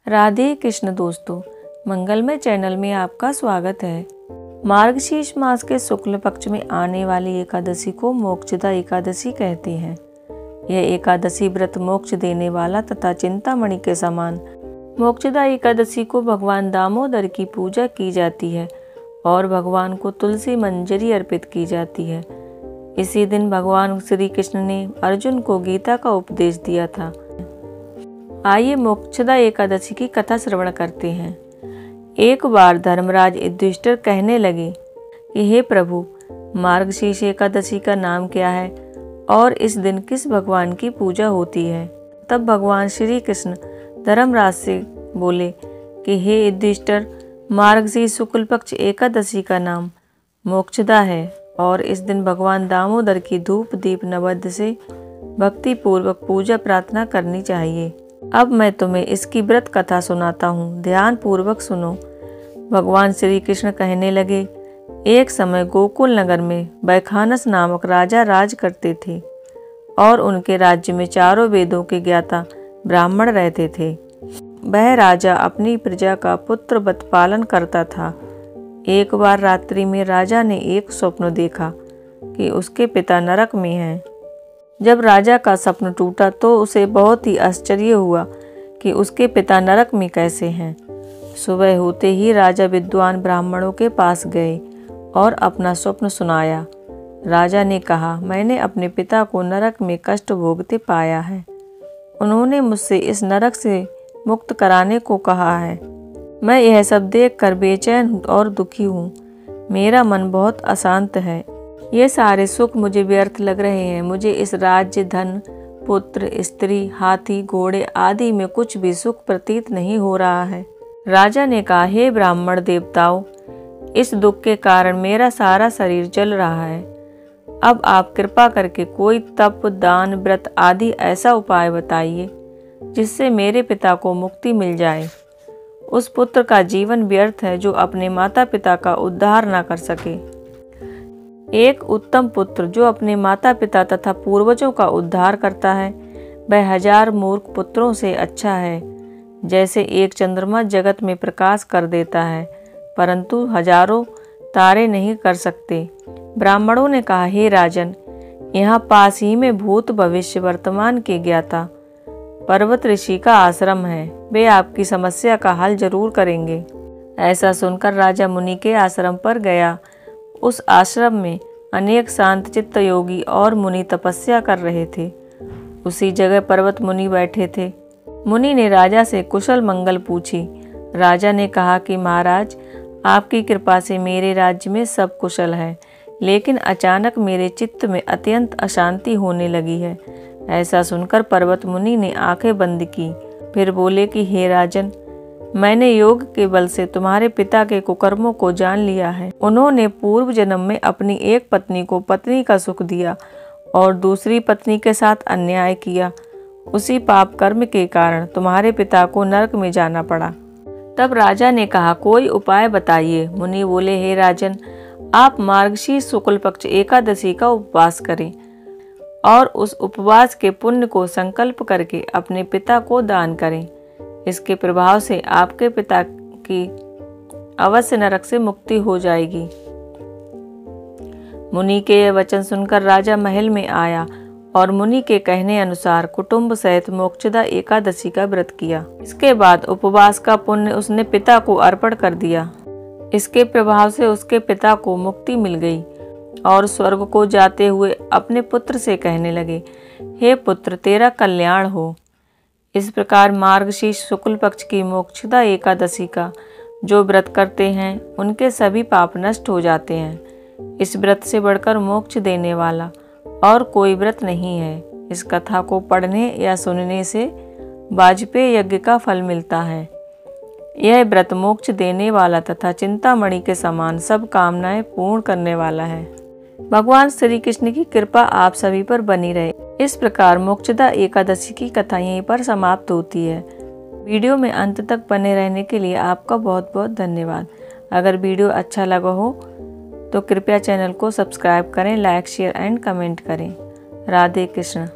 राधे कृष्ण दोस्तों, मंगलमय चैनल में आपका स्वागत है। मार्गशीर्ष मास के शुक्ल पक्ष में आने वाली एकादशी को मोक्षदा एकादशी कहते हैं। यह एकादशी व्रत मोक्ष देने वाला तथा चिंतामणि के समान। मोक्षदा एकादशी को भगवान दामोदर की पूजा की जाती है और भगवान को तुलसी मंजरी अर्पित की जाती है। इसी दिन भगवान श्री कृष्ण ने अर्जुन को गीता का उपदेश दिया था। आइए मोक्षदा एकादशी की कथा श्रवण करते हैं। एक बार धर्मराज युधिष्ठिर कहने लगे कि हे प्रभु, मार्गशीर्ष एकादशी का नाम क्या है और इस दिन किस भगवान की पूजा होती है। तब भगवान श्री कृष्ण धर्मराज से बोले कि हे युधिष्ठिर, मार्गशीर्ष शुक्ल पक्ष एकादशी का नाम मोक्षदा है और इस दिन भगवान दामोदर की धूप दीप नैवेद्य से भक्ति पूर्वक पूजा प्रार्थना करनी चाहिए। अब मैं तुम्हें इसकी व्रत कथा सुनाता हूँ, ध्यान पूर्वक सुनो। भगवान श्री कृष्ण कहने लगे, एक समय गोकुल नगर में बैखानस नामक राजा राज करते थे और उनके राज्य में चारों वेदों के ज्ञाता ब्राह्मण रहते थे। वह राजा अपनी प्रजा का पुत्रवत पालन करता था। एक बार रात्रि में राजा ने एक स्वप्न देखा कि उसके पिता नरक में हैं। जब राजा का स्वप्न टूटा तो उसे बहुत ही आश्चर्य हुआ कि उसके पिता नरक में कैसे हैं। सुबह होते ही राजा विद्वान ब्राह्मणों के पास गए और अपना स्वप्न सुनाया। राजा ने कहा, मैंने अपने पिता को नरक में कष्ट भोगते पाया है। उन्होंने मुझसे इस नरक से मुक्त कराने को कहा है। मैं यह सब देखकर बेचैन और दुखी हूँ। मेरा मन बहुत अशांत है। ये सारे सुख मुझे व्यर्थ लग रहे हैं। मुझे इस राज्य, धन, पुत्र, स्त्री, हाथी, घोड़े आदि में कुछ भी सुख प्रतीत नहीं हो रहा है। राजा ने कहा, हे ब्राह्मण देवताओं, इस दुख के कारण मेरा सारा शरीर जल रहा है। अब आप कृपा करके कोई तप, दान, व्रत आदि ऐसा उपाय बताइए जिससे मेरे पिता को मुक्ति मिल जाए। उस पुत्र का जीवन व्यर्थ है जो अपने माता पिता का उद्धार न कर सके। एक उत्तम पुत्र जो अपने माता पिता तथा पूर्वजों का उद्धार करता है, वह 1000 मूर्ख पुत्रों से अच्छा है। जैसे एक चंद्रमा जगत में प्रकाश कर देता है परंतु हजारों तारे नहीं कर सकते। ब्राह्मणों ने कहा, हे राजन, यहाँ पास ही में भूत भविष्य वर्तमान के ज्ञाता पर्वत ऋषि का आश्रम है। वे आपकी समस्या का हल जरूर करेंगे। ऐसा सुनकर राजा मुनि के आश्रम पर गया। उस आश्रम में अनेक शांत चित्त योगी और मुनि तपस्या कर रहे थे। उसी जगह पर्वत मुनि बैठे थे। मुनि ने राजा से कुशल मंगल पूछी। राजा ने कहा कि महाराज, आपकी कृपा से मेरे राज्य में सब कुशल है, लेकिन अचानक मेरे चित्त में अत्यंत अशांति होने लगी है। ऐसा सुनकर पर्वत मुनि ने आंखें बंद की। फिर बोले कि हे राजन, मैंने योग के बल से तुम्हारे पिता के कुकर्मों को जान लिया है। उन्होंने पूर्व जन्म में अपनी एक पत्नी को पत्नी का सुख दिया और दूसरी पत्नी के साथ अन्याय किया। उसी पाप कर्म के कारण तुम्हारे पिता को नरक में जाना पड़ा। तब राजा ने कहा, कोई उपाय बताइए। मुनि बोले, हे राजन, आप मार्गशीर्ष शुक्ल पक्ष एकादशी का उपवास करें और उस उपवास के पुण्य को संकल्प करके अपने पिता को दान करें। इसके प्रभाव से आपके पिता की अवश्य नरक से मुक्ति हो जाएगी। मुनि के यह वचन सुनकर राजा महल में आया और मुनि के कहने अनुसार कुटुंब सहित मोक्षदा एकादशी का व्रत किया। इसके बाद उपवास का पुण्य उसने पिता को अर्पण कर दिया। इसके प्रभाव से उसके पिता को मुक्ति मिल गई और स्वर्ग को जाते हुए अपने पुत्र से कहने लगे, हे पुत्र, तेरा कल्याण हो। इस प्रकार मार्गशीर्ष शुक्ल पक्ष की मोक्षदा एकादशी का जो व्रत करते हैं उनके सभी पाप नष्ट हो जाते हैं। इस व्रत से बढ़कर मोक्ष देने वाला और कोई व्रत नहीं है। इस कथा को पढ़ने या सुनने से वाजपेय यज्ञ का फल मिलता है। यह व्रत मोक्ष देने वाला तथा चिंतामणि के समान सब कामनाएं पूर्ण करने वाला है। भगवान श्री कृष्ण की कृपा आप सभी पर बनी रहे। इस प्रकार मोक्षदा एकादशी की कथा यहीं पर समाप्त होती है। वीडियो में अंत तक बने रहने के लिए आपका बहुत बहुत धन्यवाद। अगर वीडियो अच्छा लगा हो तो कृपया चैनल को सब्सक्राइब करें, लाइक, शेयर एंड कमेंट करें। राधे कृष्ण।